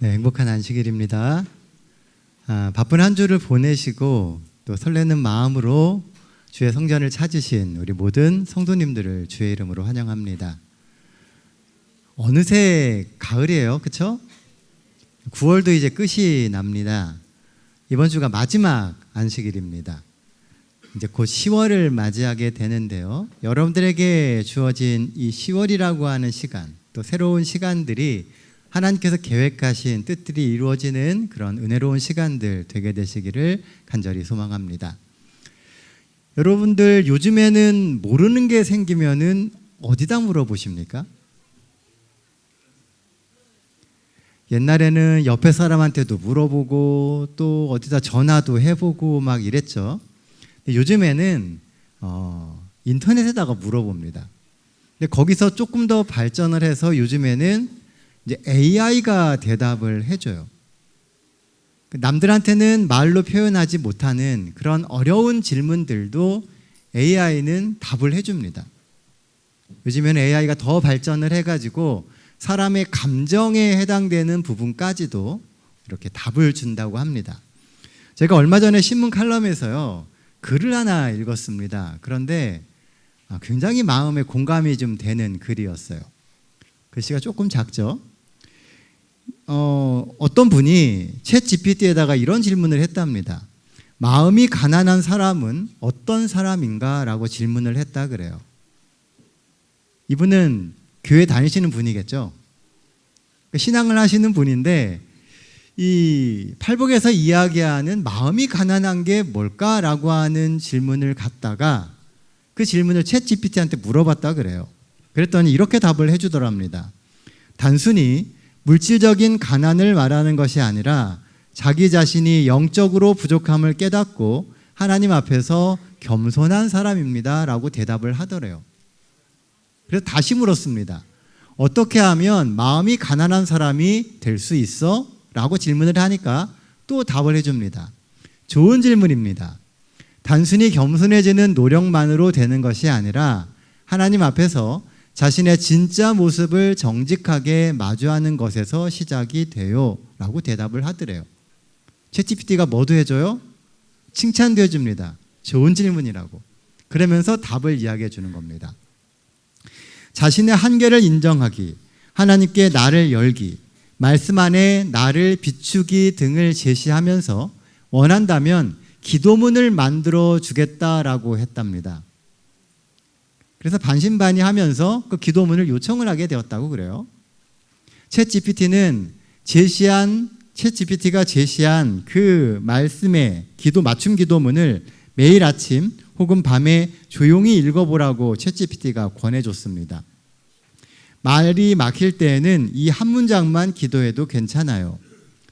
네, 행복한 안식일입니다. 바쁜 한 주를 보내시고 또 설레는 마음으로 주의 성전을 찾으신 우리 모든 성도님들을 주의 이름으로 환영합니다. 어느새 가을이에요, 그렇죠? 9월도 이제 끝이 납니다. 이번 주가 마지막 안식일입니다. 이제 곧 10월을 맞이하게 되는데요. 여러분들에게 주어진 이 10월이라고 하는 시간, 또 새로운 시간들이 하나님께서 계획하신 뜻들이 이루어지는 그런 은혜로운 시간들 되게 되시기를 간절히 소망합니다. 여러분들 요즘에는 모르는 게 생기면은 어디다 물어보십니까? 옛날에는 옆에 사람한테도 물어보고 또 어디다 전화도 해보고 막 이랬죠. 근데 요즘에는 인터넷에다가 물어봅니다. 근데 거기서 조금 더 발전을 해서 요즘에는 이제 AI가 대답을 해줘요. 남들한테는 말로 표현하지 못하는 그런 어려운 질문들도 AI는 답을 해줍니다. 요즘에는 AI가 더 발전을 해가지고 사람의 감정에 해당되는 부분까지도 이렇게 답을 준다고 합니다. 제가 얼마 전에 신문 칼럼에서요, 글을 하나 읽었습니다. 그런데 굉장히 마음에 공감이 좀 되는 글이었어요. 글씨가 조금 작죠? 어떤 분이 챗 GPT에다가 이런 질문을 했답니다. 마음이 가난한 사람은 어떤 사람인가? 라고 질문을 했다 그래요. 이분은 교회 다니시는 분이겠죠? 신앙을 하시는 분인데 이 팔복에서 이야기하는 마음이 가난한 게 뭘까라고 하는 질문을 갖다가 그 질문을 챗 GPT한테 물어봤다 그래요. 그랬더니 이렇게 답을 해주더랍니다. 단순히 물질적인 가난을 말하는 것이 아니라 자기 자신이 영적으로 부족함을 깨닫고 하나님 앞에서 겸손한 사람입니다 라고 대답을 하더래요. 그래서 다시 물었습니다. 어떻게 하면 마음이 가난한 사람이 될 수 있어? 라고 질문을 하니까 또 답을 해줍니다. 좋은 질문입니다. 단순히 겸손해지는 노력만으로 되는 것이 아니라 하나님 앞에서 자신의 진짜 모습을 정직하게 마주하는 것에서 시작이 돼요 라고 대답을 하더래요. 챗GPT가 뭐도 해줘요? 칭찬도 해줍니다. 좋은 질문이라고. 그러면서 답을 이야기해 주는 겁니다. 자신의 한계를 인정하기, 하나님께 나를 열기, 말씀 안에 나를 비추기 등을 제시하면서 원한다면 기도문을 만들어 주겠다라고 했답니다. 그래서 반신반의하면서 그 기도문을 요청을 하게 되었다고 그래요. 챗GPT가 제시한 그 말씀의 맞춤 기도문을 매일 아침 혹은 밤에 조용히 읽어보라고 챗GPT가 권해줬습니다. 말이 막힐 때에는 이 한 문장만 기도해도 괜찮아요.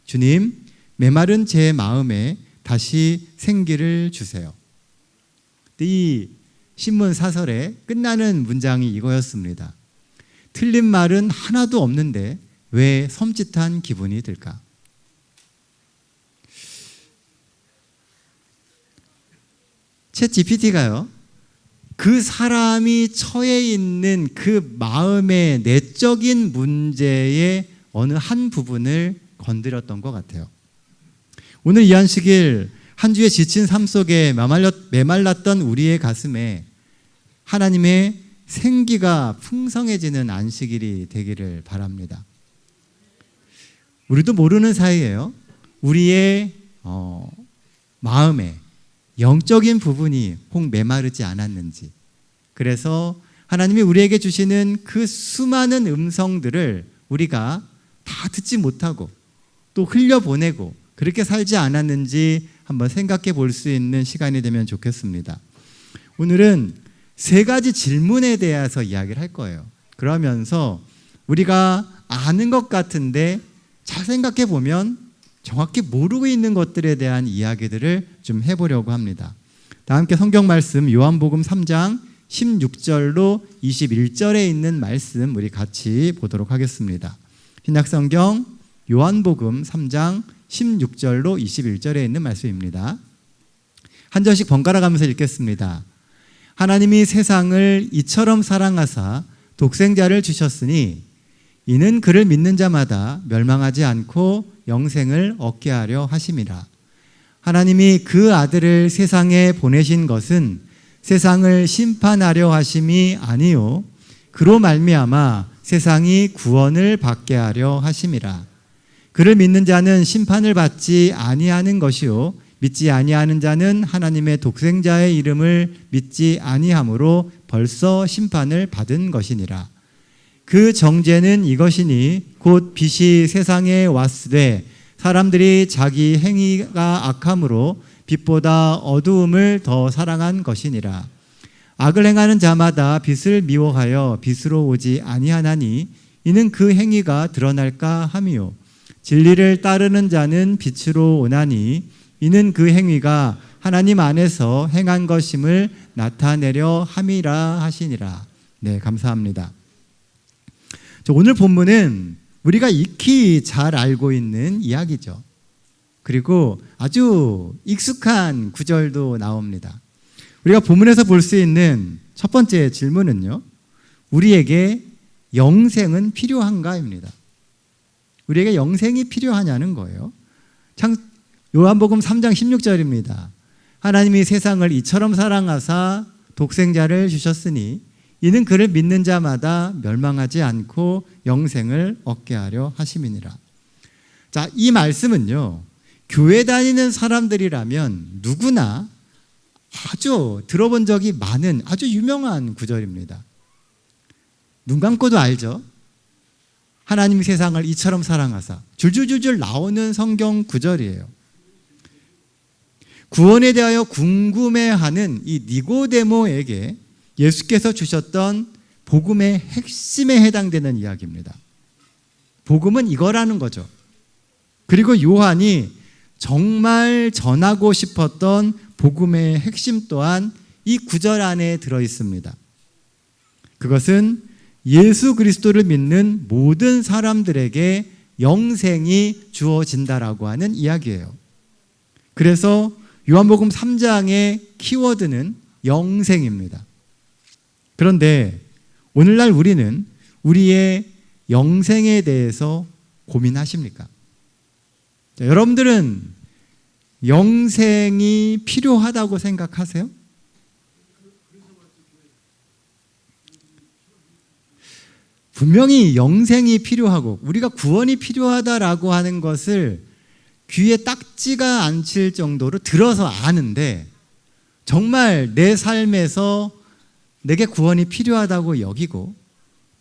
주님, 메마른 제 마음에 다시 생기를 주세요. 이 신문 사설의 끝나는 문장이 이거였습니다. 틀린 말은 하나도 없는데 왜 섬찟한 기분이 들까? 챗 GPT가요, 그 사람이 처해 있는 그 마음의 내적인 문제의 어느 한 부분을 건드렸던 것 같아요. 오늘 이 안식일 한 주의 지친 삶 속에 메말랐던 우리의 가슴에 하나님의 생기가 풍성해지는 안식일이 되기를 바랍니다. 우리도 모르는 사이에요. 우리의 마음에 영적인 부분이 혹 메마르지 않았는지, 그래서 하나님이 우리에게 주시는 그 수많은 음성들을 우리가 다 듣지 못하고 또 흘려보내고 그렇게 살지 않았는지 한번 생각해 볼 수 있는 시간이 되면 좋겠습니다. 오늘은 3가지 질문에 대해서 이야기를 할 거예요. 그러면서 우리가 아는 것 같은데 잘 생각해 보면 정확히 모르고 있는 것들에 대한 이야기들을 좀 해보려고 합니다. 다 함께 성경 말씀 요한복음 3장 16절로 21절에 있는 말씀 우리 같이 보도록 하겠습니다. 신약성경 요한복음 3장 16절로 21절에 있는 말씀입니다. 한 절씩 번갈아 가면서 읽겠습니다. 하나님이 세상을 이처럼 사랑하사 독생자를 주셨으니 이는 그를 믿는 자마다 멸망하지 않고 영생을 얻게 하려 하심이라. 하나님이 그 아들을 세상에 보내신 것은 세상을 심판하려 하심이 아니요 그로 말미암아 세상이 구원을 받게 하려 하심이라. 그를 믿는 자는 심판을 받지 아니하는 것이요 믿지 아니하는 자는 하나님의 독생자의 이름을 믿지 아니하므로 벌써 심판을 받은 것이니라. 그 정죄는 이것이니 곧 빛이 세상에 왔으되 사람들이 자기 행위가 악함으로 빛보다 어두움을 더 사랑한 것이니라. 악을 행하는 자마다 빛을 미워하여 빛으로 오지 아니하나니 이는 그 행위가 드러날까 함이요 진리를 따르는 자는 빛으로 오나니 이는 그 행위가 하나님 안에서 행한 것임을 나타내려 함이라 하시니라. 네, 감사합니다. 오늘 본문은 우리가 익히 잘 알고 있는 이야기죠. 그리고 아주 익숙한 구절도 나옵니다. 우리가 본문에서 볼 수 있는 첫 번째 질문은요, 우리에게 영생은 필요한가입니다. 우리에게 영생이 필요하냐는 거예요. 요한복음 3장 16절입니다. 하나님이 세상을 이처럼 사랑하사 독생자를 주셨으니 이는 그를 믿는 자마다 멸망하지 않고 영생을 얻게 하려 하심이니라. 자, 이 말씀은요, 교회 다니는 사람들이라면 누구나 아주 들어본 적이 많은 아주 유명한 구절입니다. 눈 감고도 알죠? 하나님이 세상을 이처럼 사랑하사 줄줄줄줄 나오는 성경 구절이에요. 구원에 대하여 궁금해하는 이 니고데모에게 예수께서 주셨던 복음의 핵심에 해당되는 이야기입니다. 복음은 이거라는 거죠. 그리고 요한이 정말 전하고 싶었던 복음의 핵심 또한 이 구절 안에 들어 있습니다. 그것은 예수 그리스도를 믿는 모든 사람들에게 영생이 주어진다라고 하는 이야기예요. 그래서 요한복음 3장의 키워드는 영생입니다. 그런데 오늘날 우리는 우리의 영생에 대해서 고민하십니까? 자, 여러분들은 영생이 필요하다고 생각하세요? 분명히 영생이 필요하고 우리가 구원이 필요하다라고 하는 것을 귀에 딱지가 않칠 정도로 들어서 아는데 정말 내 삶에서 내게 구원이 필요하다고 여기고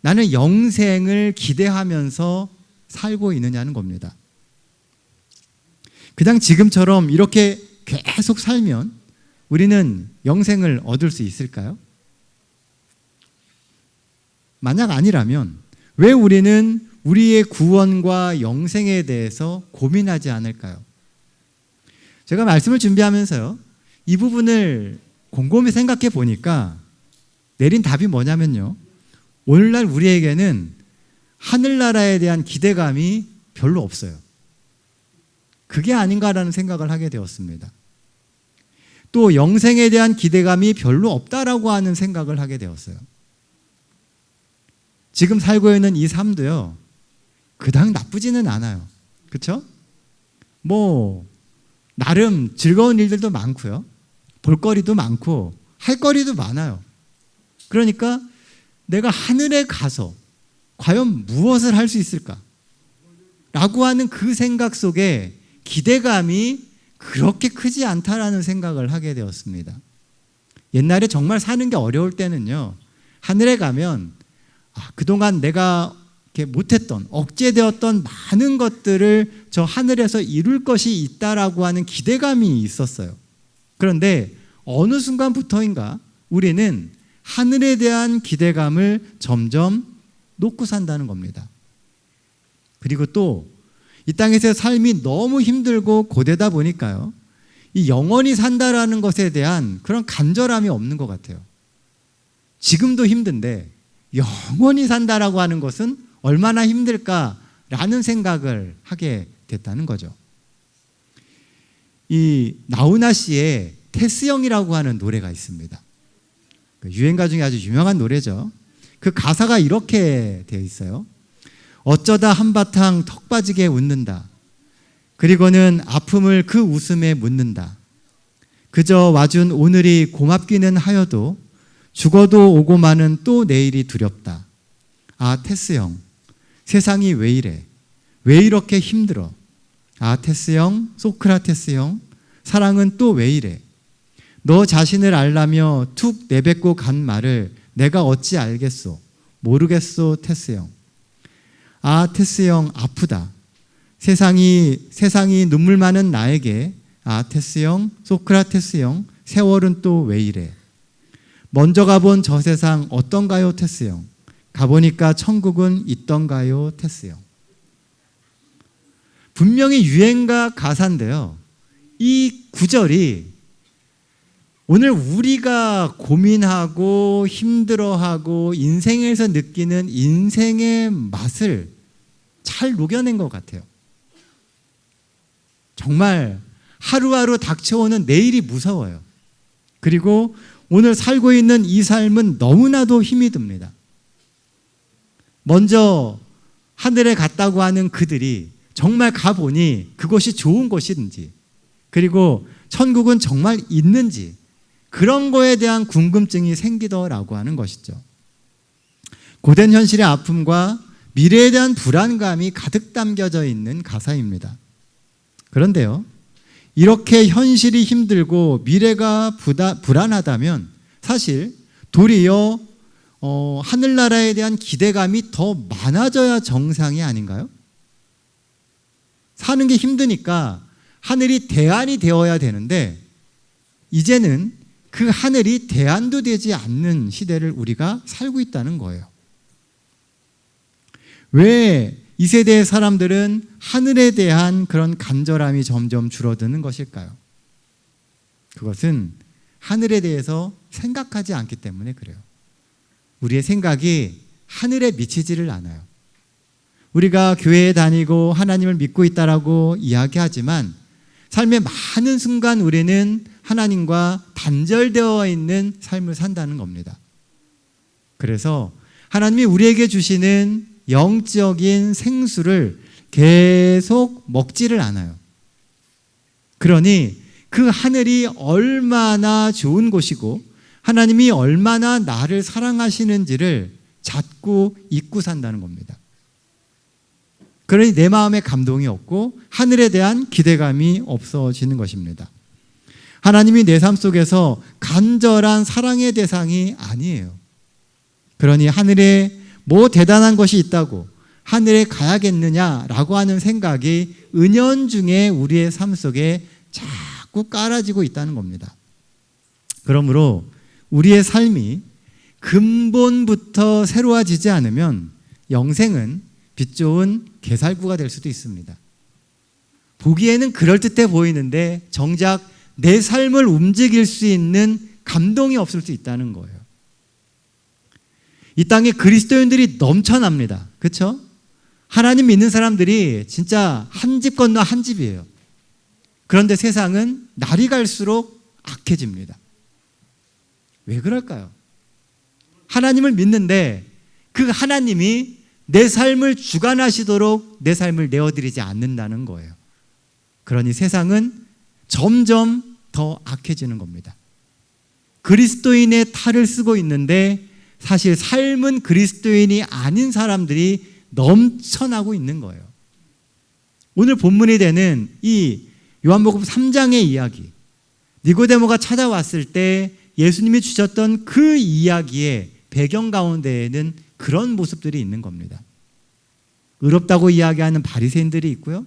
나는 영생을 기대하면서 살고 있느냐는 겁니다. 그냥 지금처럼 이렇게 계속 살면 우리는 영생을 얻을 수 있을까요? 만약 아니라면 왜 우리는 우리의 구원과 영생에 대해서 고민하지 않을까요? 제가 말씀을 준비하면서요, 이 부분을 곰곰이 생각해 보니까 내린 답이 뭐냐면요, 오늘날 우리에게는 하늘나라에 대한 기대감이 별로 없어요. 그게 아닌가라는 생각을 하게 되었습니다. 또 영생에 대한 기대감이 별로 없다라고 하는 생각을 하게 되었어요. 지금 살고 있는 이 삶도요, 그닥 나쁘지는 않아요. 그렇죠? 나름 즐거운 일들도 많고요, 볼거리도 많고 할 거리도 많아요. 그러니까 내가 하늘에 가서 과연 무엇을 할 수 있을까? 라고 하는 그 생각 속에 기대감이 그렇게 크지 않다라는 생각을 하게 되었습니다. 옛날에 정말 사는 게 어려울 때는요, 하늘에 가면 그동안 내가 이렇게 못했던, 억제되었던 많은 것들을 저 하늘에서 이룰 것이 있다라고 하는 기대감이 있었어요. 그런데 어느 순간부터인가 우리는 하늘에 대한 기대감을 점점 놓고 산다는 겁니다. 그리고 또 이 땅에서의 삶이 너무 힘들고 고되다 보니까요, 이 영원히 산다라는 것에 대한 그런 간절함이 없는 것 같아요. 지금도 힘든데 영원히 산다라고 하는 것은 얼마나 힘들까라는 생각을 하게 됐다는 거죠. 이 나훈아 씨의 테스형이라고 하는 노래가 있습니다. 유행가 중에 아주 유명한 노래죠. 그 가사가 이렇게 되어 있어요. 어쩌다 한바탕 턱 빠지게 웃는다. 그리고는 아픔을 그 웃음에 묻는다. 그저 와준 오늘이 고맙기는 하여도 죽어도 오고 마는 또 내일이 두렵다. 아, 테스 형, 세상이 왜 이래? 왜 이렇게 힘들어? 아, 테스 형, 소크라테스 형, 사랑은 또 왜 이래? 너 자신을 알라며 툭 내뱉고 간 말을 내가 어찌 알겠소? 모르겠소, 테스 형. 아, 테스 형, 아프다. 세상이 눈물 많은 나에게 아, 테스 형, 소크라테스 형, 세월은 또 왜 이래? 먼저 가본 저 세상 어떤가요, 테스 형? 가보니까 천국은 있던가요, 테스 형? 분명히 유행가 가사인데요. 이 구절이 오늘 우리가 고민하고 힘들어하고 인생에서 느끼는 인생의 맛을 잘 녹여낸 것 같아요. 정말 하루하루 닥쳐오는 내일이 무서워요. 그리고 오늘 살고 있는 이 삶은 너무나도 힘이 듭니다. 먼저 하늘에 갔다고 하는 그들이 정말 가보니 그것이 좋은 곳인지, 그리고 천국은 정말 있는지, 그런 거에 대한 궁금증이 생기더라고 하는 것이죠. 고된 현실의 아픔과 미래에 대한 불안감이 가득 담겨져 있는 가사입니다. 그런데요, 이렇게 현실이 힘들고 미래가 불안하다면 사실 도리어 하늘나라에 대한 기대감이 더 많아져야 정상이 아닌가요? 사는 게 힘드니까 하늘이 대안이 되어야 되는데 이제는 그 하늘이 대안도 되지 않는 시대를 우리가 살고 있다는 거예요. 왜 이 세대의 사람들은 하늘에 대한 그런 간절함이 점점 줄어드는 것일까요? 그것은 하늘에 대해서 생각하지 않기 때문에 그래요. 우리의 생각이 하늘에 미치지를 않아요. 우리가 교회에 다니고 하나님을 믿고 있다라고 이야기하지만 삶의 많은 순간 우리는 하나님과 단절되어 있는 삶을 산다는 겁니다. 그래서 하나님이 우리에게 주시는 영적인 생수를 계속 먹지를 않아요. 그러니 그 하늘이 얼마나 좋은 곳이고 하나님이 얼마나 나를 사랑하시는지를 자꾸 잊고 산다는 겁니다. 그러니 내 마음에 감동이 없고 하늘에 대한 기대감이 없어지는 것입니다. 하나님이 내 삶 속에서 간절한 사랑의 대상이 아니에요. 그러니 하늘에 뭐 대단한 것이 있다고 하늘에 가야겠느냐라고 하는 생각이 은연중에 우리의 삶 속에 자꾸 깔아지고 있다는 겁니다. 그러므로 우리의 삶이 근본부터 새로워지지 않으면 영생은 빛 좋은 개살구가 될 수도 있습니다. 보기에는 그럴듯해 보이는데 정작 내 삶을 움직일 수 있는 감동이 없을 수 있다는 거예요. 이 땅에 그리스도인들이 넘쳐납니다. 그렇죠? 하나님 믿는 사람들이 진짜 한 집 건너 한 집이에요. 그런데 세상은 날이 갈수록 악해집니다. 왜 그럴까요? 하나님을 믿는데 그 하나님이 내 삶을 주관하시도록 내 삶을 내어드리지 않는다는 거예요. 그러니 세상은 점점 더 악해지는 겁니다. 그리스도인의 탈을 쓰고 있는데 사실 삶은 그리스도인이 아닌 사람들이 넘쳐나고 있는 거예요. 오늘 본문이 되는 이 요한복음 3장의 이야기, 니고데모가 찾아왔을 때 예수님이 주셨던 그 이야기의 배경 가운데에는 그런 모습들이 있는 겁니다. 의롭다고 이야기하는 바리새인들이 있고요,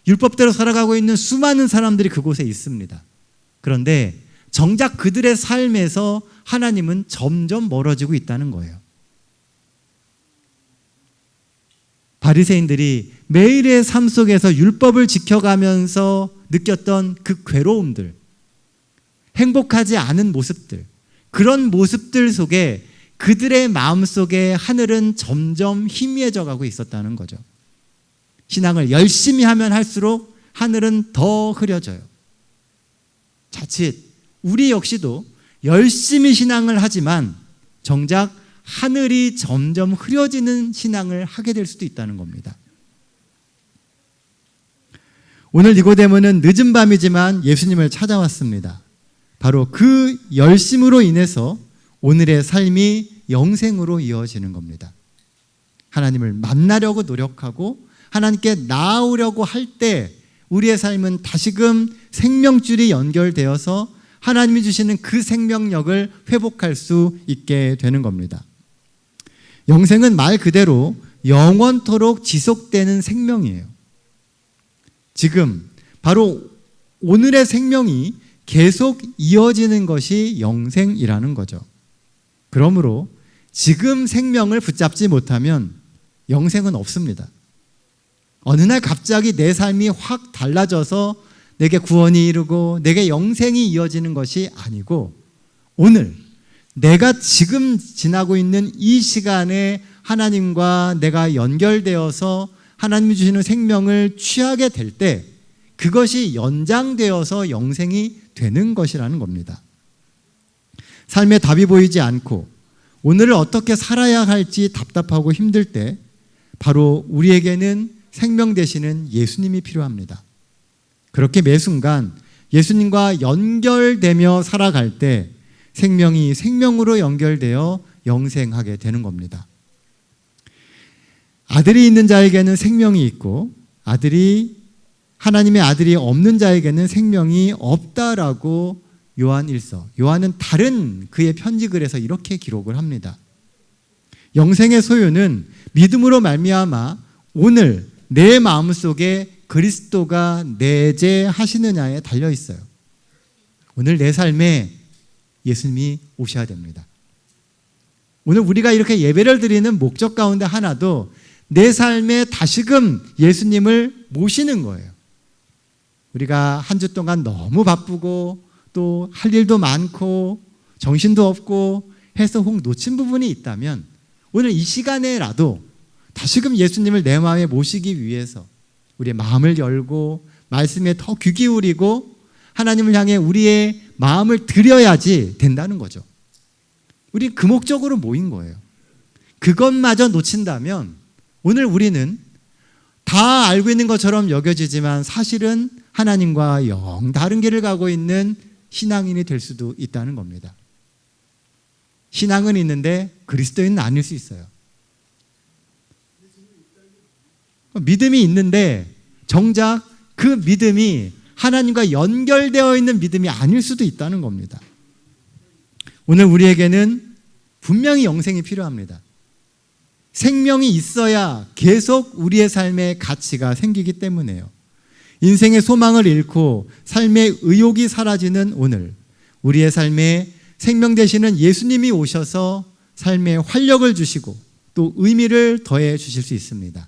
율법대로 살아가고 있는 수많은 사람들이 그곳에 있습니다. 그런데 정작 그들의 삶에서 하나님은 점점 멀어지고 있다는 거예요. 바리새인들이 매일의 삶 속에서 율법을 지켜가면서 느꼈던 그 괴로움들, 행복하지 않은 모습들, 그런 모습들 속에 그들의 마음속에 하늘은 점점 희미해져 가고 있었다는 거죠. 신앙을 열심히 하면 할수록 하늘은 더 흐려져요. 자칫 우리 역시도 열심히 신앙을 하지만 정작 하늘이 점점 흐려지는 신앙을 하게 될 수도 있다는 겁니다. 오늘 니고데모는 늦은 밤이지만 예수님을 찾아왔습니다. 바로 그 열심으로 인해서 오늘의 삶이 영생으로 이어지는 겁니다. 하나님을 만나려고 노력하고 하나님께 나아오려고 할 때 우리의 삶은 다시금 생명줄이 연결되어서 하나님이 주시는 그 생명력을 회복할 수 있게 되는 겁니다. 영생은 말 그대로 영원토록 지속되는 생명이에요. 지금 바로 오늘의 생명이 계속 이어지는 것이 영생이라는 거죠. 그러므로 지금 생명을 붙잡지 못하면 영생은 없습니다. 어느 날 갑자기 내 삶이 확 달라져서 내게 구원이 이루고 내게 영생이 이어지는 것이 아니고 오늘 내가 지금 지나고 있는 이 시간에 하나님과 내가 연결되어서 하나님이 주시는 생명을 취하게 될 때 그것이 연장되어서 영생이 되는 것이라는 겁니다. 삶에 답이 보이지 않고 오늘을 어떻게 살아야 할지 답답하고 힘들 때 바로 우리에게는 생명 되시는 예수님이 필요합니다. 그렇게 매 순간 예수님과 연결되며 살아갈 때 생명이 생명으로 연결되어 영생하게 되는 겁니다. 아들이 있는 자에게는 생명이 있고 하나님의 아들이 없는 자에게는 생명이 없다라고 요한은 다른 그의 편지글에서 이렇게 기록을 합니다. 영생의 소유는 믿음으로 말미암아 오늘 내 마음속에 그리스도가 내재하시느냐에 달려 있어요. 오늘 내 삶에 예수님이 오셔야 됩니다. 오늘 우리가 이렇게 예배를 드리는 목적 가운데 하나도 내 삶에 다시금 예수님을 모시는 거예요. 우리가 한 주 동안 너무 바쁘고 또 할 일도 많고 정신도 없고 해서 혹 놓친 부분이 있다면 오늘 이 시간에라도 다시금 예수님을 내 마음에 모시기 위해서 우리의 마음을 열고 말씀에 더 귀 기울이고 하나님을 향해 우리의 마음을 드려야지 된다는 거죠. 우리 그 목적으로 모인 거예요. 그것마저 놓친다면 오늘 우리는 다 알고 있는 것처럼 여겨지지만 사실은 하나님과 영 다른 길을 가고 있는 신앙인이 될 수도 있다는 겁니다. 신앙은 있는데 그리스도인은 아닐 수 있어요. 믿음이 있는데 정작 그 믿음이 하나님과 연결되어 있는 믿음이 아닐 수도 있다는 겁니다. 오늘 우리에게는 분명히 영생이 필요합니다. 생명이 있어야 계속 우리의 삶에 가치가 생기기 때문에요. 인생의 소망을 잃고 삶의 의욕이 사라지는 오늘 우리의 삶에 생명 되시는 예수님이 오셔서 삶에 활력을 주시고 또 의미를 더해 주실 수 있습니다.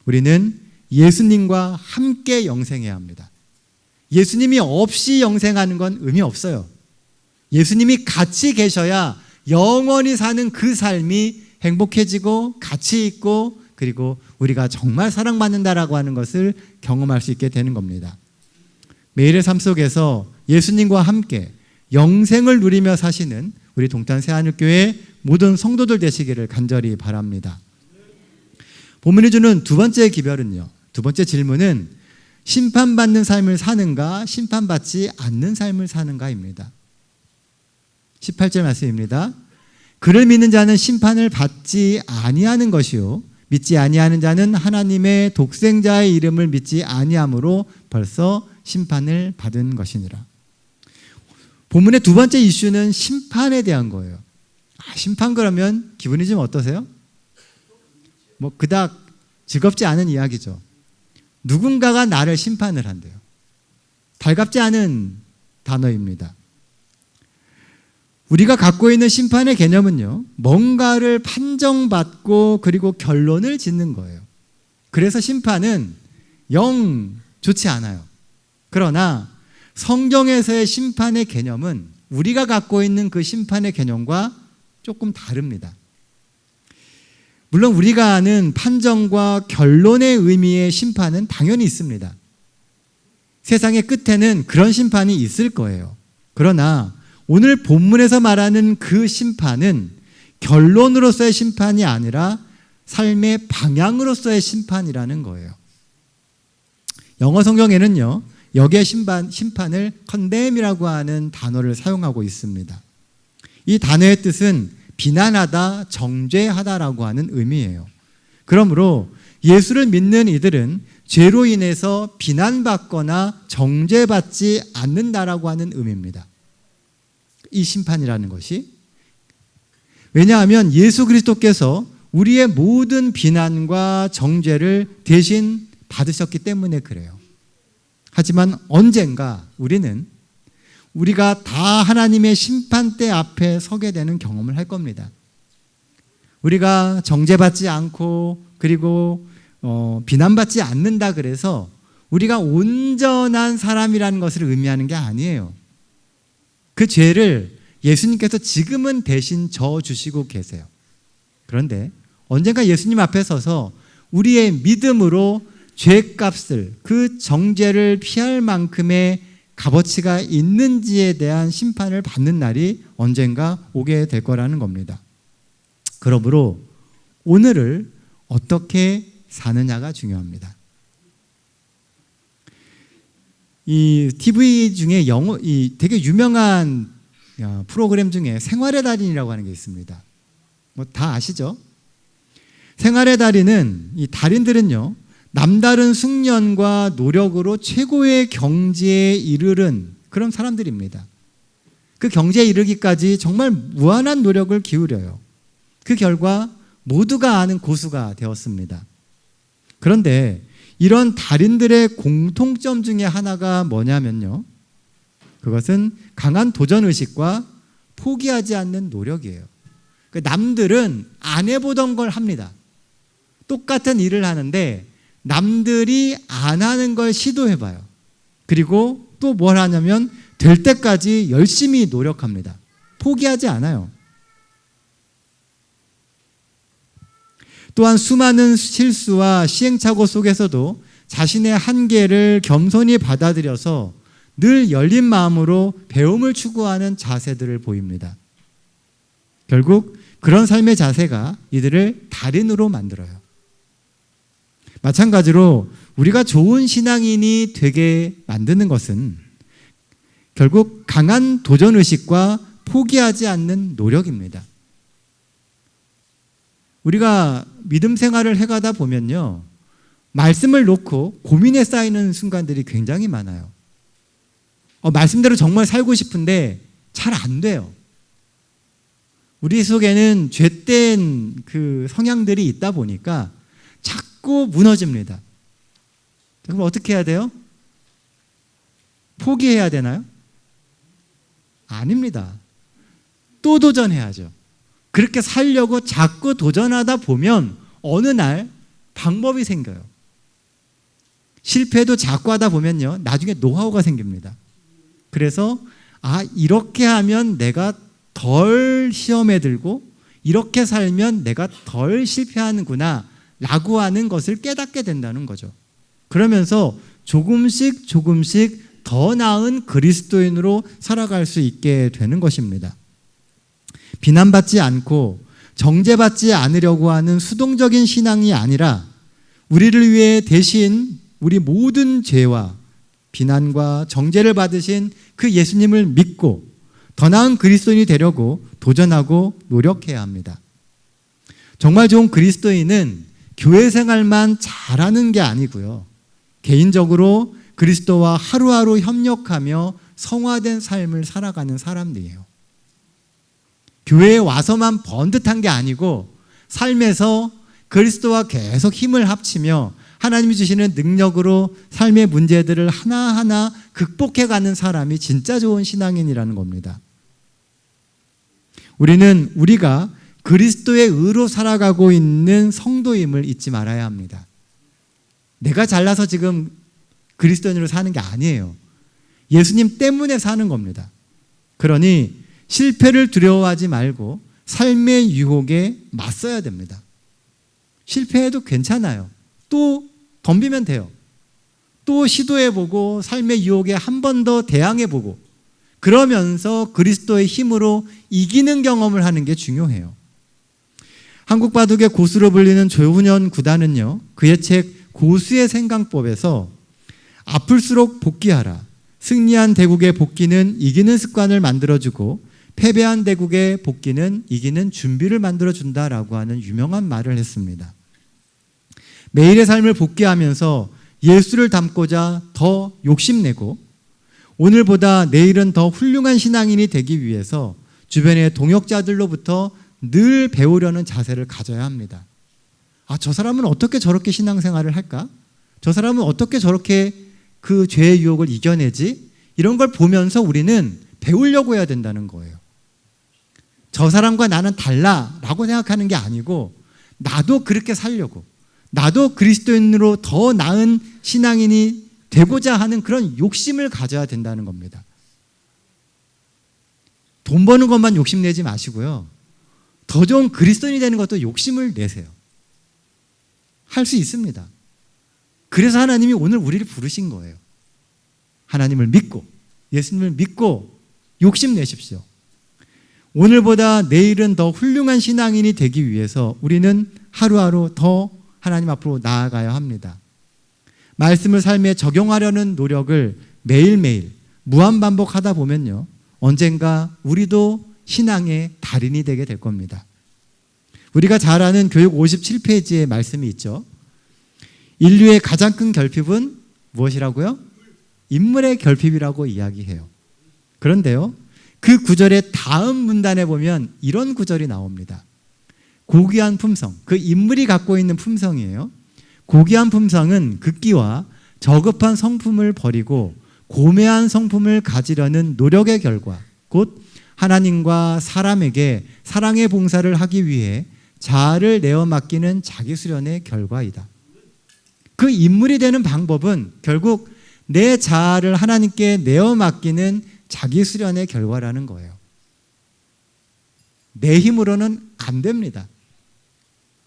우리는 예수님과 함께 영생해야 합니다. 예수님이 없이 영생하는 건 의미 없어요. 예수님이 같이 계셔야 영원히 사는 그 삶이 행복해지고 가치 있고 그리고 우리가 정말 사랑받는다라고 하는 것을 경험할 수 있게 되는 겁니다. 매일의 삶 속에서 예수님과 함께 영생을 누리며 사시는 우리 동탄 새하늘교회 모든 성도들 되시기를 간절히 바랍니다. 본문이 주는 두 번째 기별은요. 두 번째 질문은 심판받는 삶을 사는가 심판받지 않는 삶을 사는가입니다. 18절 말씀입니다. 그를 믿는 자는 심판을 받지 아니하는 것이요 믿지 아니하는 자는 하나님의 독생자의 이름을 믿지 아니함으로 벌써 심판을 받은 것이니라. 본문의 두 번째 이슈는 심판에 대한 거예요. 심판 그러면 기분이 좀 어떠세요? 그닥 즐겁지 않은 이야기죠. 누군가가 나를 심판을 한대요. 달갑지 않은 단어입니다. 우리가 갖고 있는 심판의 개념은요, 뭔가를 판정받고 그리고 결론을 짓는 거예요. 그래서 심판은 영 좋지 않아요. 그러나 성경에서의 심판의 개념은 우리가 갖고 있는 그 심판의 개념과 조금 다릅니다. 물론 우리가 아는 판정과 결론의 의미의 심판은 당연히 있습니다. 세상의 끝에는 그런 심판이 있을 거예요. 그러나 오늘 본문에서 말하는 그 심판은 결론으로서의 심판이 아니라 삶의 방향으로서의 심판이라는 거예요. 영어 성경에는요, 여기에 심판을 condemn이라고 하는 단어를 사용하고 있습니다. 이 단어의 뜻은 비난하다, 정죄하다라고 하는 의미예요. 그러므로 예수를 믿는 이들은 죄로 인해서 비난받거나 정죄받지 않는다라고 하는 의미입니다. 이 심판이라는 것이. 왜냐하면 예수 그리스도께서 우리의 모든 비난과 정죄를 대신 받으셨기 때문에 그래요. 하지만 언젠가 우리가 다 하나님의 심판대 앞에 서게 되는 경험을 할 겁니다. 우리가 정죄받지 않고 그리고 비난받지 않는다 그래서 우리가 온전한 사람이라는 것을 의미하는 게 아니에요. 그 죄를 예수님께서 지금은 대신 져주시고 계세요. 그런데 언젠가 예수님 앞에 서서 우리의 믿음으로 죄값을, 그 정죄를 피할 만큼의 값어치가 있는지에 대한 심판을 받는 날이 언젠가 오게 될 거라는 겁니다. 그러므로 오늘을 어떻게 사느냐가 중요합니다. 이 TV 중에 되게 유명한 프로그램 중에 생활의 달인이라고 하는 게 있습니다. 뭐 다 아시죠? 생활의 달인은, 이 달인들은요, 남다른 숙련과 노력으로 최고의 경지에 이르는 그런 사람들입니다. 그 경지에 이르기까지 정말 무한한 노력을 기울여요. 그 결과 모두가 아는 고수가 되었습니다. 그런데 이런 달인들의 공통점 중에 하나가 뭐냐면요, 그것은 강한 도전의식과 포기하지 않는 노력이에요. 남들은 안 해보던 걸 합니다. 똑같은 일을 하는데 남들이 안 하는 걸 시도해봐요. 그리고 또 뭘 하냐면 될 때까지 열심히 노력합니다. 포기하지 않아요. 또한 수많은 실수와 시행착오 속에서도 자신의 한계를 겸손히 받아들여서 늘 열린 마음으로 배움을 추구하는 자세들을 보입니다. 결국 그런 삶의 자세가 이들을 달인으로 만들어요. 마찬가지로 우리가 좋은 신앙인이 되게 만드는 것은 결국 강한 도전의식과 포기하지 않는 노력입니다. 우리가 믿음 생활을 해가다 보면요, 말씀을 놓고 고민에 쌓이는 순간들이 굉장히 많아요. 말씀대로 정말 살고 싶은데 잘 안 돼요. 우리 속에는 죄된 그 성향들이 있다 보니까 자꾸 무너집니다. 그럼 어떻게 해야 돼요? 포기해야 되나요? 아닙니다. 또 도전해야죠. 그렇게 살려고 자꾸 도전하다 보면 어느 날 방법이 생겨요. 실패도 자꾸 하다 보면요, 나중에 노하우가 생깁니다. 그래서 이렇게 하면 내가 덜 시험에 들고 이렇게 살면 내가 덜 실패하는구나 라고 하는 것을 깨닫게 된다는 거죠. 그러면서 조금씩 더 나은 그리스도인으로 살아갈 수 있게 되는 것입니다. 비난받지 않고 정죄받지 않으려고 하는 수동적인 신앙이 아니라 우리를 위해 대신 우리 모든 죄와 비난과 정죄를 받으신 그 예수님을 믿고 더 나은 그리스도인이 되려고 도전하고 노력해야 합니다. 정말 좋은 그리스도인은 교회 생활만 잘하는 게 아니고요, 개인적으로 그리스도와 하루하루 협력하며 성화된 삶을 살아가는 사람들이에요. 교회에 와서만 번듯한 게 아니고 삶에서 그리스도와 계속 힘을 합치며 하나님이 주시는 능력으로 삶의 문제들을 하나하나 극복해가는 사람이 진짜 좋은 신앙인이라는 겁니다. 우리가 그리스도의 의로 살아가고 있는 성도임을 잊지 말아야 합니다. 내가 잘나서 지금 그리스도인으로 사는 게 아니에요. 예수님 때문에 사는 겁니다. 그러니 실패를 두려워하지 말고 삶의 유혹에 맞서야 됩니다. 실패해도 괜찮아요. 또 덤비면 돼요. 또 시도해보고 삶의 유혹에 한 번 더 대항해보고 그러면서 그리스도의 힘으로 이기는 경험을 하는 게 중요해요. 한국 바둑의 고수로 불리는 조훈현 구단은요, 그의 책 고수의 생강법에서 아플수록 복귀하라. 승리한 대국의 복귀는 이기는 습관을 만들어주고 패배한 대국의 복귀는 이기는 준비를 만들어준다라고 하는 유명한 말을 했습니다. 매일의 삶을 복귀하면서 예수를 닮고자 더 욕심내고 오늘보다 내일은 더 훌륭한 신앙인이 되기 위해서 주변의 동역자들로부터 늘 배우려는 자세를 가져야 합니다. 저 사람은 어떻게 저렇게 신앙생활을 할까? 저 사람은 어떻게 저렇게 그 죄의 유혹을 이겨내지? 이런 걸 보면서 우리는 배우려고 해야 된다는 거예요. 저 사람과 나는 달라라고 생각하는 게 아니고 나도 그렇게 살려고, 나도 그리스도인으로 더 나은 신앙인이 되고자 하는 그런 욕심을 가져야 된다는 겁니다. 돈 버는 것만 욕심내지 마시고요. 더 좋은 그리스도인이 되는 것도 욕심을 내세요. 할 수 있습니다. 그래서 하나님이 오늘 우리를 부르신 거예요. 하나님을 믿고, 예수님을 믿고 욕심내십시오. 오늘보다 내일은 더 훌륭한 신앙인이 되기 위해서 우리는 하루하루 더 하나님 앞으로 나아가야 합니다. 말씀을 삶에 적용하려는 노력을 매일매일 무한반복하다 보면요, 언젠가 우리도 신앙의 달인이 되게 될 겁니다. 우리가 잘 아는 교육 57페이지에 말씀이 있죠. 인류의 가장 큰 결핍은 무엇이라고요? 인물의 결핍이라고 이야기해요. 그런데요, 그 구절의 다음 문단에 보면 이런 구절이 나옵니다. 고귀한 품성, 그 인물이 갖고 있는 품성이에요. 고귀한 품성은 극기와 저급한 성품을 버리고 고매한 성품을 가지려는 노력의 결과, 곧 하나님과 사람에게 사랑의 봉사를 하기 위해 자아를 내어 맡기는 자기 수련의 결과이다. 그 인물이 되는 방법은 결국 내 자아를 하나님께 내어 맡기는 자기 수련의 결과라는 거예요. 내 힘으로는 안 됩니다.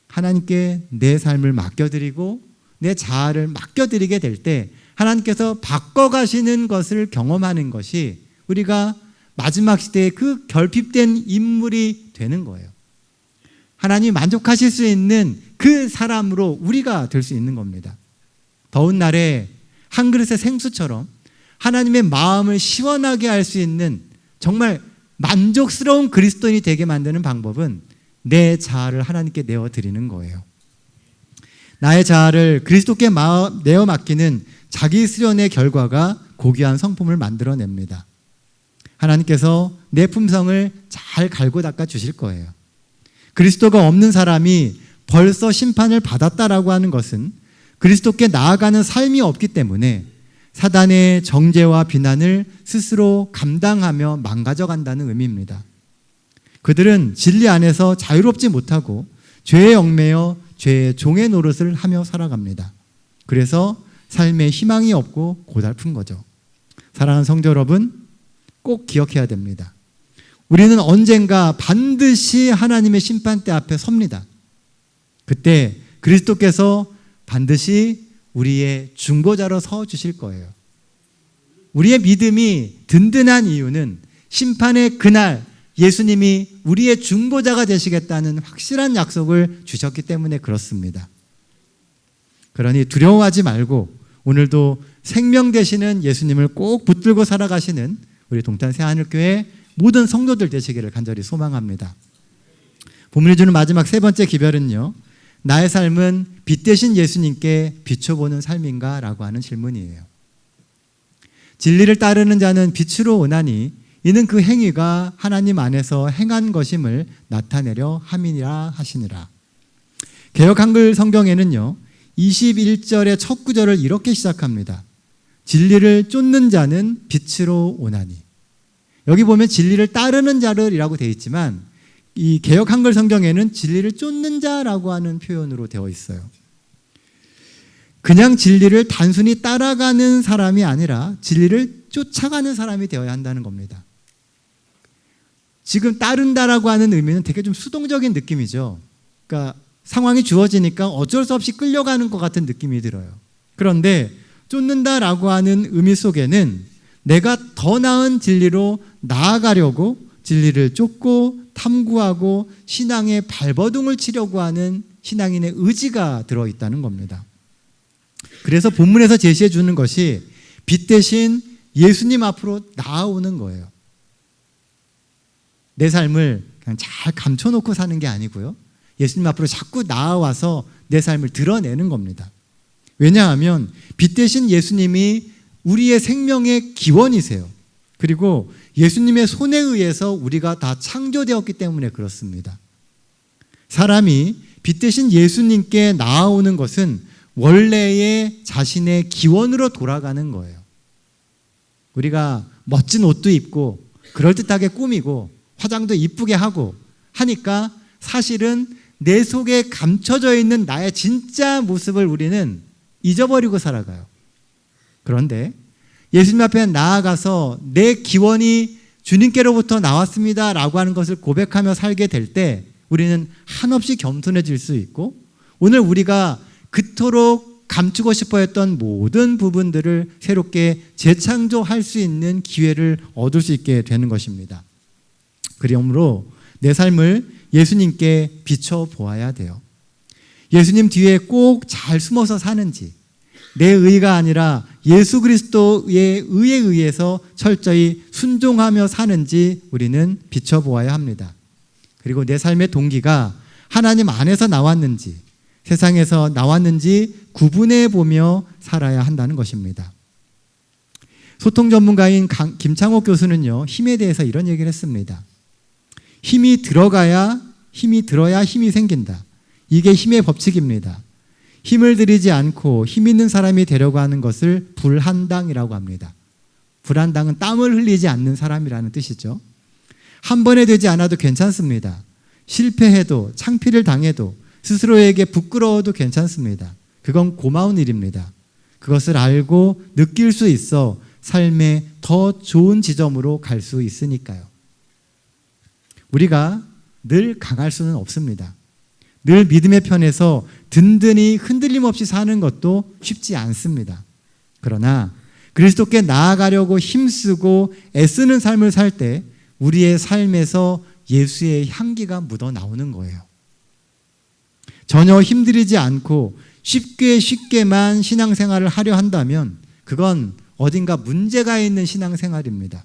하나님께 내 삶을 맡겨드리고 내 자아를 맡겨드리게 될 때 하나님께서 바꿔가시는 것을 경험하는 것이 우리가 마지막 시대에 그 결핍된 인물이 되는 거예요. 하나님이 만족하실 수 있는 그 사람으로 우리가 될 수 있는 겁니다. 더운 날에 한 그릇의 생수처럼 하나님의 마음을 시원하게 할 수 있는 정말 만족스러운 그리스도인이 되게 만드는 방법은 내 자아를 하나님께 내어드리는 거예요. 나의 자아를 그리스도께 내어 맡기는 자기 수련의 결과가 고귀한 성품을 만들어냅니다. 하나님께서 내 품성을 잘 갈고 닦아 주실 거예요. 그리스도가 없는 사람이 벌써 심판을 받았다라고 하는 것은 그리스도께 나아가는 삶이 없기 때문에 사단의 정죄와 비난을 스스로 감당하며 망가져간다는 의미입니다. 그들은 진리 안에서 자유롭지 못하고 죄에 얽매여 죄의 종의 노릇을 하며 살아갑니다. 그래서 삶에 희망이 없고 고달픈 거죠. 사랑하는 성도 여러분, 꼭 기억해야 됩니다. 우리는 언젠가 반드시 하나님의 심판대 앞에 섭니다. 그때 그리스도께서 반드시 우리의 중보자로 서 주실 거예요. 우리의 믿음이 든든한 이유는 심판의 그날 예수님이 우리의 중보자가 되시겠다는 확실한 약속을 주셨기 때문에 그렇습니다. 그러니 두려워하지 말고 오늘도 생명 되시는 예수님을 꼭 붙들고 살아가시는 우리 동탄 새하늘교회 모든 성도들 되시기를 간절히 소망합니다. 본문이 주는 마지막 세 번째 기별은요, 나의 삶은 빛 대신 예수님께 비춰보는 삶인가? 라고 하는 질문이에요. 진리를 따르는 자는 빛으로 오나니 이는 그 행위가 하나님 안에서 행한 것임을 나타내려 함이니라 하시니라. 개역 한글 성경에는요, 21절의 첫 구절을 이렇게 시작합니다. 진리를 쫓는 자는 빛으로 오나니. 여기 보면 진리를 따르는 자를이라고 되어 있지만 이 개역 한글 성경에는 진리를 쫓는 자라고 하는 표현으로 되어 있어요. 그냥 진리를 단순히 따라가는 사람이 아니라 진리를 쫓아가는 사람이 되어야 한다는 겁니다. 지금 따른다라고 하는 의미는 되게 좀 수동적인 느낌이죠. 그러니까 상황이 주어지니까 어쩔 수 없이 끌려가는 것 같은 느낌이 들어요. 그런데 쫓는다라고 하는 의미 속에는 내가 더 나은 진리로 나아가려고 진리를 쫓고 탐구하고 신앙의 발버둥을 치려고 하는 신앙인의 의지가 들어있다는 겁니다. 그래서 본문에서 제시해 주는 것이 빛 대신 예수님 앞으로 나아오는 거예요. 내 삶을 그냥 잘 감춰놓고 사는 게 아니고요. 예수님 앞으로 자꾸 나아와서 내 삶을 드러내는 겁니다. 왜냐하면 빛 대신 예수님이 우리의 생명의 기원이세요. 그리고 예수님의 손에 의해서 우리가 다 창조되었기 때문에 그렇습니다. 사람이 빛 대신 예수님께 나아오는 것은 원래의 자신의 기원으로 돌아가는 거예요. 우리가 멋진 옷도 입고 그럴듯하게 꾸미고 화장도 이쁘게 하고 하니까 사실은 내 속에 감춰져 있는 나의 진짜 모습을 우리는 잊어버리고 살아가요. 그런데 예수님 앞에 나아가서 내 기원이 주님께로부터 나왔습니다 라고 하는 것을 고백하며 살게 될 때 우리는 한없이 겸손해질 수 있고 오늘 우리가 그토록 감추고 싶어 했던 모든 부분들을 새롭게 재창조할 수 있는 기회를 얻을 수 있게 되는 것입니다. 그러므로 내 삶을 예수님께 비춰보아야 돼요. 예수님 뒤에 꼭 잘 숨어서 사는지 내 의가 아니라 예수 그리스도의 의에 의해서 철저히 순종하며 사는지 우리는 비춰보아야 합니다. 그리고 내 삶의 동기가 하나님 안에서 나왔는지 세상에서 나왔는지 구분해 보며 살아야 한다는 것입니다. 소통 전문가인 김창옥 교수는요, 힘에 대해서 이런 얘기를 했습니다. 힘이 들어야 힘이 생긴다. 이게 힘의 법칙입니다. 힘을 들이지 않고 힘 있는 사람이 되려고 하는 것을 불한당이라고 합니다. 불한당은 땀을 흘리지 않는 사람이라는 뜻이죠. 한 번에 되지 않아도 괜찮습니다. 실패해도 창피를 당해도 스스로에게 부끄러워도 괜찮습니다. 그건 고마운 일입니다. 그것을 알고 느낄 수 있어 삶의 더 좋은 지점으로 갈 수 있으니까요. 우리가 늘 강할 수는 없습니다. 늘 믿음의 편에서 든든히 흔들림 없이 사는 것도 쉽지 않습니다. 그러나 그리스도께 나아가려고 힘쓰고 애쓰는 삶을 살 때 우리의 삶에서 예수의 향기가 묻어나오는 거예요. 전혀 힘들이지 않고 쉽게만 신앙생활을 하려 한다면 그건 어딘가 문제가 있는 신앙생활입니다.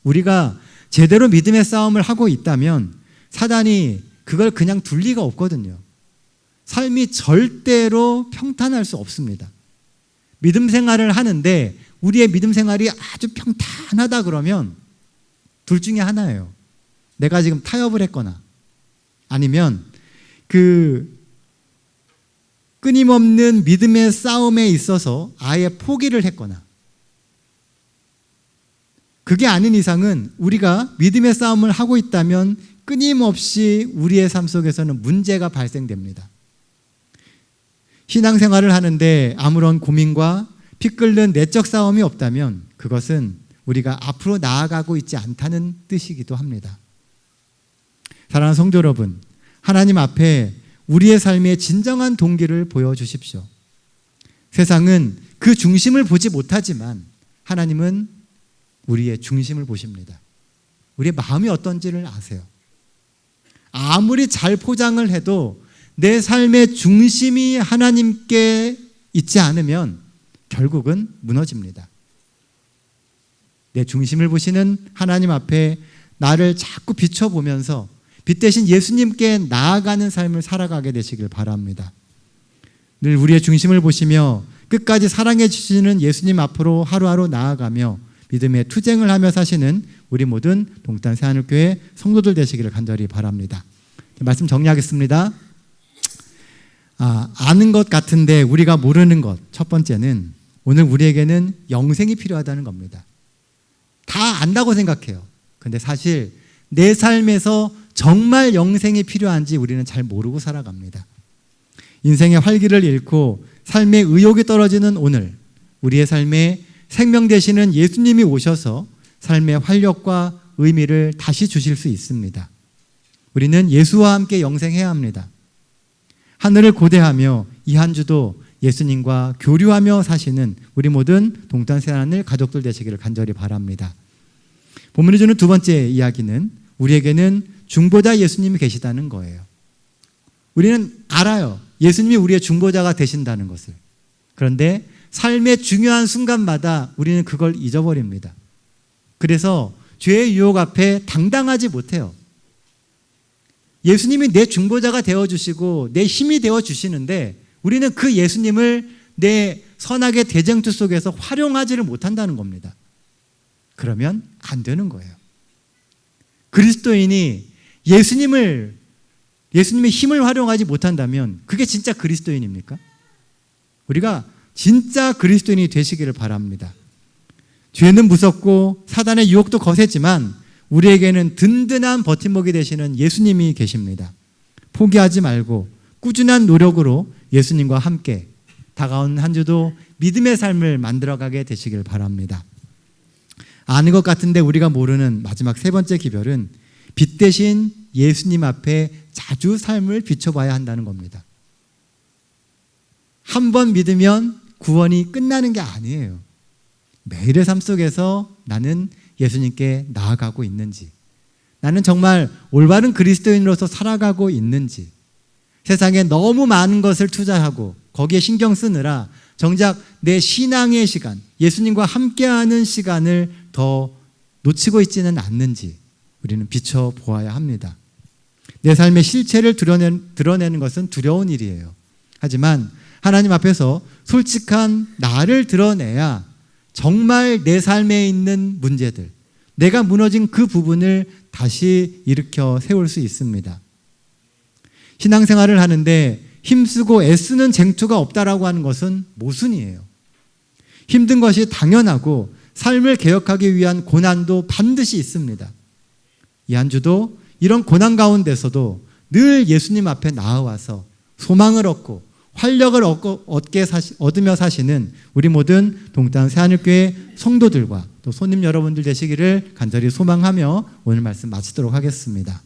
우리가 제대로 믿음의 싸움을 하고 있다면 사단이 그걸 그냥 둘 리가 없거든요. 삶이 절대로 평탄할 수 없습니다. 믿음 생활을 하는데 우리의 믿음 생활이 아주 평탄하다 그러면 둘 중에 하나예요. 내가 지금 타협을 했거나 아니면 그 끊임없는 믿음의 싸움에 있어서 아예 포기를 했거나 그게 아닌 이상은 우리가 믿음의 싸움을 하고 있다면 끊임없이 우리의 삶 속에서는 문제가 발생됩니다. 신앙생활을 하는데 아무런 고민과 피 끓는 내적 싸움이 없다면 그것은 우리가 앞으로 나아가고 있지 않다는 뜻이기도 합니다. 사랑하는 성도 여러분, 하나님 앞에 우리의 삶의 진정한 동기를 보여주십시오. 세상은 그 중심을 보지 못하지만 하나님은 우리의 중심을 보십니다. 우리의 마음이 어떤지를 아세요. 아무리 잘 포장을 해도 내 삶의 중심이 하나님께 있지 않으면 결국은 무너집니다. 내 중심을 보시는 하나님 앞에 나를 자꾸 비춰보면서 빛 대신 예수님께 나아가는 삶을 살아가게 되시길 바랍니다. 늘 우리의 중심을 보시며 끝까지 사랑해 주시는 예수님 앞으로 하루하루 나아가며 믿음의 투쟁을 하며 사시는 우리 모든 동탄 새하늘교회 성도들 되시기를 간절히 바랍니다. 말씀 정리하겠습니다. 아는 것 같은데 우리가 모르는 것. 첫 번째는 오늘 우리에게는 영생이 필요하다는 겁니다. 다 안다고 생각해요. 근데 사실 내 삶에서 정말 영생이 필요한지 우리는 잘 모르고 살아갑니다. 인생의 활기를 잃고 삶의 의욕이 떨어지는 오늘 우리의 삶에 생명 되시는 예수님이 오셔서 삶의 활력과 의미를 다시 주실 수 있습니다. 우리는 예수와 함께 영생해야 합니다. 하늘을 고대하며 이 한 주도 예수님과 교류하며 사시는 우리 모든 동탄 새하늘 가족들 되시기를 간절히 바랍니다. 본문이 주는 두 번째 이야기는 우리에게는 중보자 예수님이 계시다는 거예요. 우리는 알아요. 예수님이 우리의 중보자가 되신다는 것을. 그런데 삶의 중요한 순간마다 우리는 그걸 잊어버립니다. 그래서 죄의 유혹 앞에 당당하지 못해요. 예수님이 내 중보자가 되어주시고 내 힘이 되어주시는데 우리는 그 예수님을 내 선악의 대쟁투 속에서 활용하지를 못한다는 겁니다. 그러면 안 되는 거예요. 그리스도인이 예수님의 힘을 활용하지 못한다면 그게 진짜 그리스도인입니까? 우리가 진짜 그리스도인이 되시기를 바랍니다. 죄는 무섭고 사단의 유혹도 거세지만 우리에게는 든든한 버팀목이 되시는 예수님이 계십니다. 포기하지 말고 꾸준한 노력으로 예수님과 함께 다가온 한 주도 믿음의 삶을 만들어가게 되시길 바랍니다. 아는 것 같은데 우리가 모르는 마지막 세 번째 기별은 빛 대신 예수님 앞에 자주 삶을 비춰봐야 한다는 겁니다. 한 번 믿으면 구원이 끝나는 게 아니에요. 매일의 삶 속에서 나는 예수님께 나아가고 있는지, 나는 정말 올바른 그리스도인으로서 살아가고 있는지, 세상에 너무 많은 것을 투자하고 거기에 신경 쓰느라 정작 내 신앙의 시간, 예수님과 함께하는 시간을 더 놓치고 있지는 않는지 우리는 비춰보아야 합니다. 내 삶의 실체를 드러내는 것은 두려운 일이에요. 하지만 하나님 앞에서 솔직한 나를 드러내야 정말 내 삶에 있는 문제들, 내가 무너진 그 부분을 다시 일으켜 세울 수 있습니다. 신앙생활을 하는데 힘쓰고 애쓰는 쟁투가 없다라고 하는 것은 모순이에요. 힘든 것이 당연하고 삶을 개혁하기 위한 고난도 반드시 있습니다. 이 한 주도 이런 고난 가운데서도 늘 예수님 앞에 나아와서 소망을 얻고 활력을 얻으며 사시는 우리 모든 동탄 새하늘교회 성도들과 또 손님 여러분들 되시기를 간절히 소망하며 오늘 말씀 마치도록 하겠습니다.